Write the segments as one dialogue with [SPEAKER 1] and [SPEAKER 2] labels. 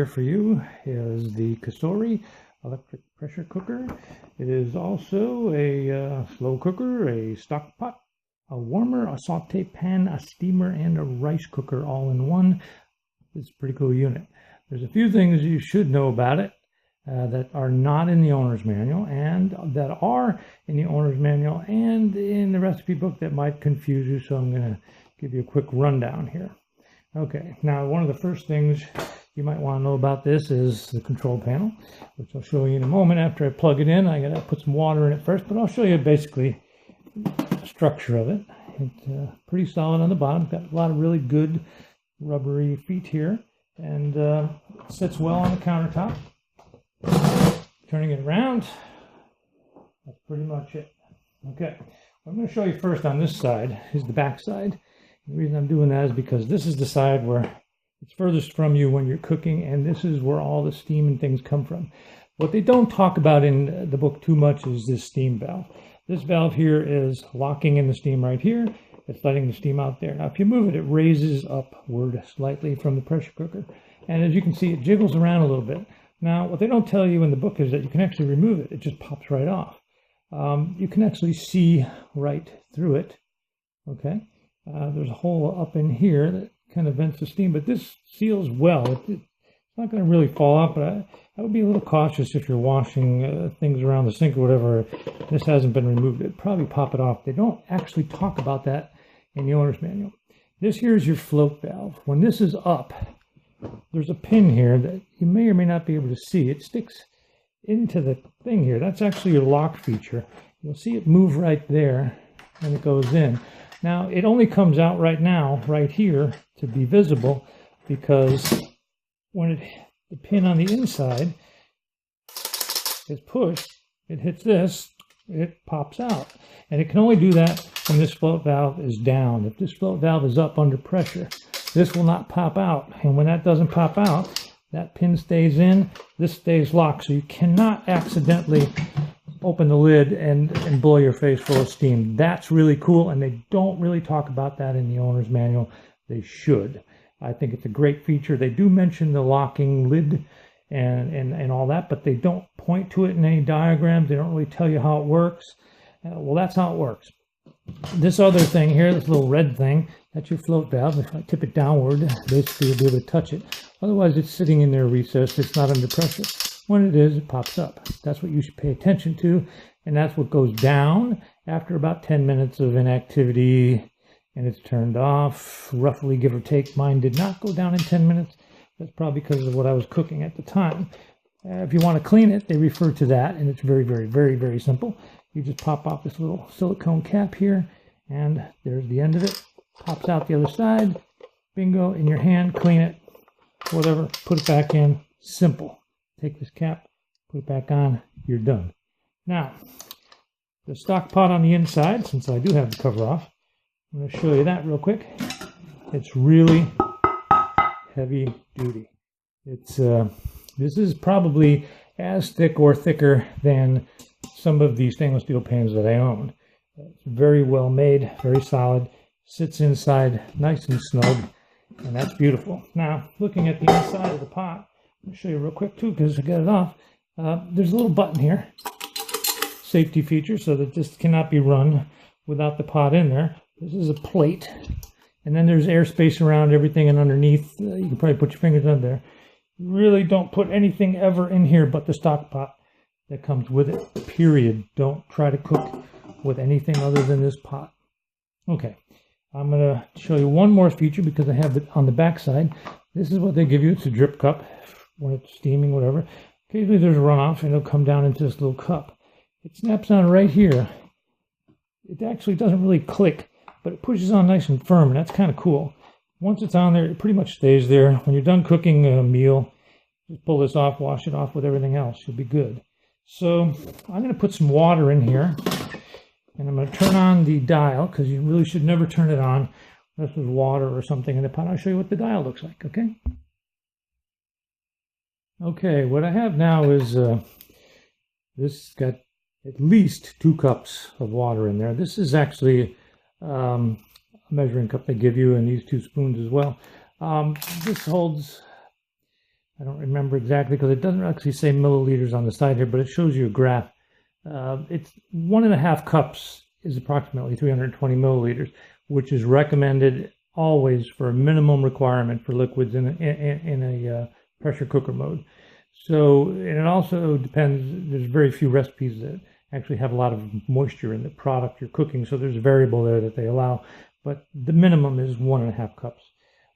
[SPEAKER 1] here for you is the COSORI electric pressure cooker. It is also a slow cooker, a stock pot, a warmer, a saute pan, a steamer, and a rice cooker all in one. It's a pretty cool unit. There's a few things you should know about it that are not in the owner's manual and that are in the owner's manual and in the recipe book that might confuse you, so I'm going to give you a quick rundown here. Okay, now one of the first things you might want to know about this is the control panel, which I'll show you in a moment. After I plug it in, I got to put some water in it first, but I'll show you basically the structure of it. It's pretty solid on the bottom. Got a lot of really good rubbery feet here, and it sits well on the countertop. Turning it around, that's pretty much it. Okay, what I'm going to show you first on this side is the back side. The reason I'm doing that is because this is the side where it's furthest from you when you're cooking, and this is where all the steam and things come from. What they don't talk about in the book too much is this steam valve. This valve here is locking in the steam right here. It's letting the steam out there. Now, if you move it, it raises upward slightly from the pressure cooker. And as you can see, it jiggles around a little bit. Now, what they don't tell you in the book is that you can actually remove it. It just pops right off. You can actually see right through it. Okay. There's a hole up in here that kind of vents the steam, but this seals well. It's not going to really fall off, but I would be a little cautious if you're washing things around the sink or whatever. This hasn't been removed. It'd probably pop it off. They don't actually talk about that in the owner's manual. This here is your float valve. When this is up, there's a pin here that you may or may not be able to see. It sticks into the thing here. That's actually your lock feature. You'll see it move right there and it goes in. Now, it only comes out right now, right here, to be visible, because when the pin on the inside is pushed, it hits this, it pops out. And it can only do that when this float valve is down. If this float valve is up under pressure, this will not pop out. And when that doesn't pop out, that pin stays in, this stays locked. So you cannot accidentally open the lid and blow your face full of steam. That's really cool, and they don't really talk about that in the owner's manual. They should. I think it's a great feature. They do mention the locking lid and all that, but they don't point to it in any diagrams. They don't really tell you how it works. Well, that's how it works. This other thing here, this little red thing, that's your float valve. If I tip it downward, basically you'll be able to touch it. Otherwise, it's sitting in there recessed. It's not under pressure. When it is, it pops up. That's what you should pay attention to, and that's what goes down after about 10 minutes of inactivity, and it's turned off, roughly, give or take. Mine did not go down in 10 minutes. That's probably because of what I was cooking at the time. If you want to clean it, they refer to that, and it's very, very, very, very simple. You just pop off this little silicone cap here, and there's the end of it. Pops out the other side. Bingo, in your hand, clean it, whatever, put it back in. Simple. Take this cap, put it back on, you're done. Now, the stock pot on the inside, since I do have the cover off, I'm going to show you that real quick. It's really heavy duty. It's this is probably as thick or thicker than some of the stainless steel pans that I own. It's very well made, very solid, sits inside nice and snug, and that's beautiful. Now, looking at the inside of the pot, I'll show you real quick too, because I got it off. There's a little button here, safety feature, so that this cannot be run without the pot in there. This is a plate, and then there's airspace around everything, and underneath you can probably put your fingers under there. Really don't put anything ever in here but the stock pot that comes with it, period. Don't try to cook with anything other than this pot. Okay, I'm going to show you one more feature because I have it on the back side. This is what they give you. It's a drip cup when it's steaming, whatever. Occasionally there's a runoff and it'll come down into this little cup. It snaps on right here. It actually doesn't really click, but it pushes on nice and firm, and that's kind of cool. Once it's on there, it pretty much stays there. When you're done cooking a meal, just pull this off, wash it off with everything else. You'll be good. So I'm going to put some water in here, and I'm going to turn on the dial, because you really should never turn it on unless there's water or something in the pot. I'll show you what the dial looks like, okay? Okay, what I have now is this got at least 2 cups of water in there. This is actually a measuring cup they give you, and these 2 spoons as well. This holds I don't remember exactly because it doesn't actually say milliliters on the side here, but it shows you a graph. It's 1.5 cups is approximately 320 milliliters, which is recommended always for a minimum requirement for liquids in a pressure cooker mode. So, and it also depends, there's very few recipes that actually have a lot of moisture in the product you're cooking, so there's a variable there that they allow, but the minimum is 1.5 cups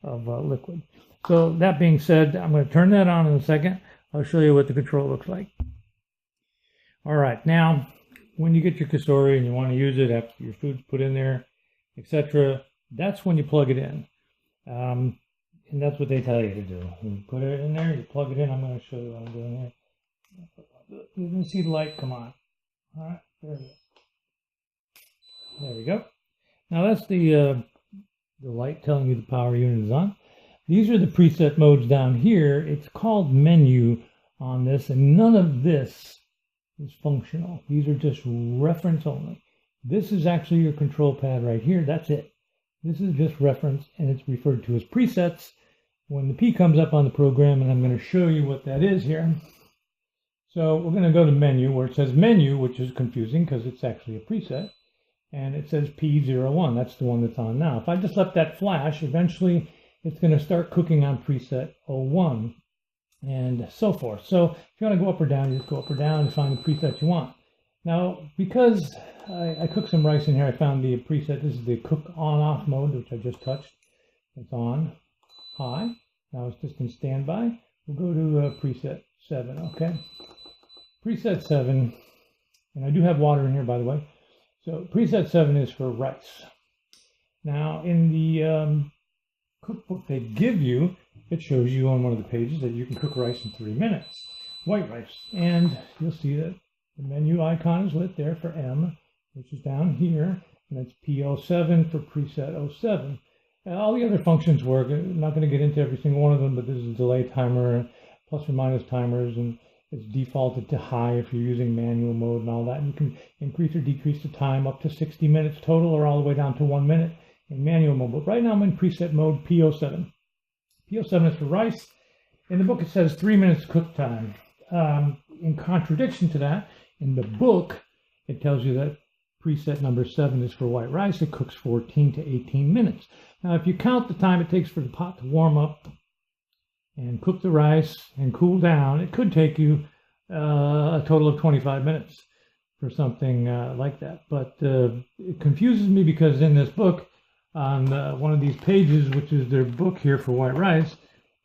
[SPEAKER 1] of liquid. So that being said, I'm going to turn that on in a second. I'll show you what the control looks like. All right, now when you get your COSORI and you want to use it after your food's put in there, etc., that's when you plug it in. And that's what they tell you to do. You put it in there, you plug it in. I'm going to show you what I'm doing here. You can see the light come on. All right, there it is. There we go. Now that's the light telling you the power unit is on. These are the preset modes down here. It's called menu on this, and none of this is functional. These are just reference only. This is actually your control pad right here. That's it. This is just reference, and it's referred to as presets when the P comes up on the program, and I'm going to show you what that is here. So we're going to go to menu where it says menu, which is confusing because it's actually a preset, and it says P01. That's the one that's on now. If I just let that flash, eventually it's going to start cooking on preset 01 and so forth. So if you want to go up or down, you just go up or down and find the preset you want. Now, because I cooked some rice in here, I found the preset. This is the cook on-off mode, which I just touched. It's on high. Now it's just in standby. We'll go to preset 7, okay? Preset 7, and I do have water in here, by the way. So preset 7 is for rice. Now, in the cookbook they give you, it shows you on one of the pages that you can cook rice in 3 minutes, white rice. And you'll see that the menu icon is lit there for M, which is down here, and it's P07 for preset 07. All the other functions work. I'm not going to get into every single one of them, but this is a delay timer, plus or minus timers, and it's defaulted to high if you're using manual mode and all that. And you can increase or decrease the time up to 60 minutes total, or all the way down to 1 minute in manual mode. But right now I'm in preset mode P07. P07 is for rice. In the book it says 3 minutes cook time. In contradiction to that, in the book it tells you that preset number 7 is for white rice. It cooks 14 to 18 minutes. Now if you count the time it takes for the pot to warm up and cook the rice and cool down, it could take you a total of 25 minutes for something like that. But it confuses me because in this book, on one of these pages, which is their book here for white rice,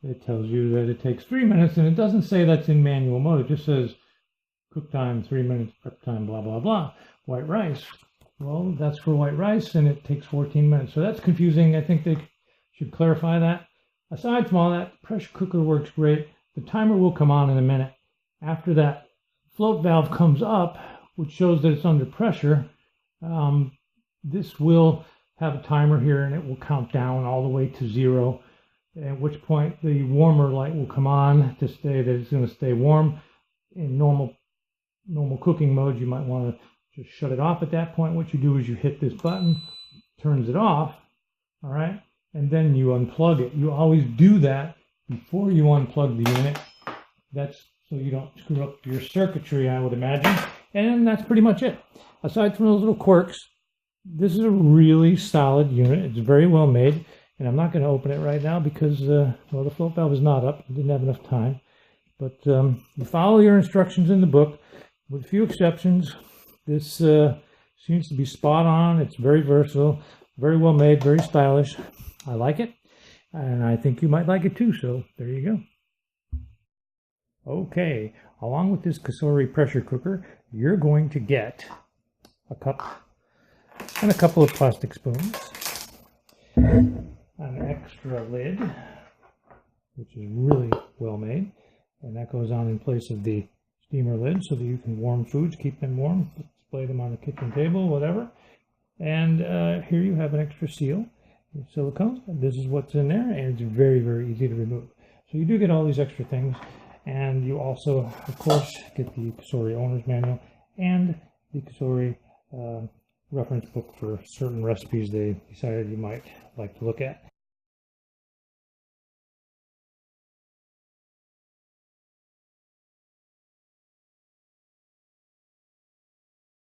[SPEAKER 1] it tells you that it takes 3 minutes, and it doesn't say that's in manual mode. It just says cook time 3 minutes, prep time, blah, blah, blah. White rice, well, that's for white rice, and it takes 14 minutes. So that's confusing. I think they should clarify that. Aside from all that, the pressure cooker works great. The timer will come on in a minute. After that float valve comes up, which shows that it's under pressure, this will have a timer here, and it will count down all the way to 0, at which point the warmer light will come on to say that it's going to stay warm. In normal cooking mode, you might want to just shut it off at that point. What you do is you hit this button, turns it off, all right, and then you unplug it. You always do that before you unplug the unit. That's so you don't screw up your circuitry, I would imagine. And that's pretty much it. Aside from those little quirks, this is a really solid unit. It's very well made, and I'm not going to open it right now because, well, the float valve is not up. I didn't have enough time. But you follow your instructions in the book. With a few exceptions, this seems to be spot on. It's very versatile, very well made, very stylish. I like it, and I think you might like it too, so there you go. Okay, along with this COSORI pressure cooker, you're going to get a cup and a couple of plastic spoons, an extra lid, which is really well made, and that goes on in place of the steamer lid so that you can warm foods, keep them warm, display them on the kitchen table, whatever. And here you have an extra seal, silicone. This is what's in there, and it's very, very easy to remove. So you do get all these extra things, and you also, of course, get the COSORI owner's manual and the COSORI reference book for certain recipes they decided you might like to look at.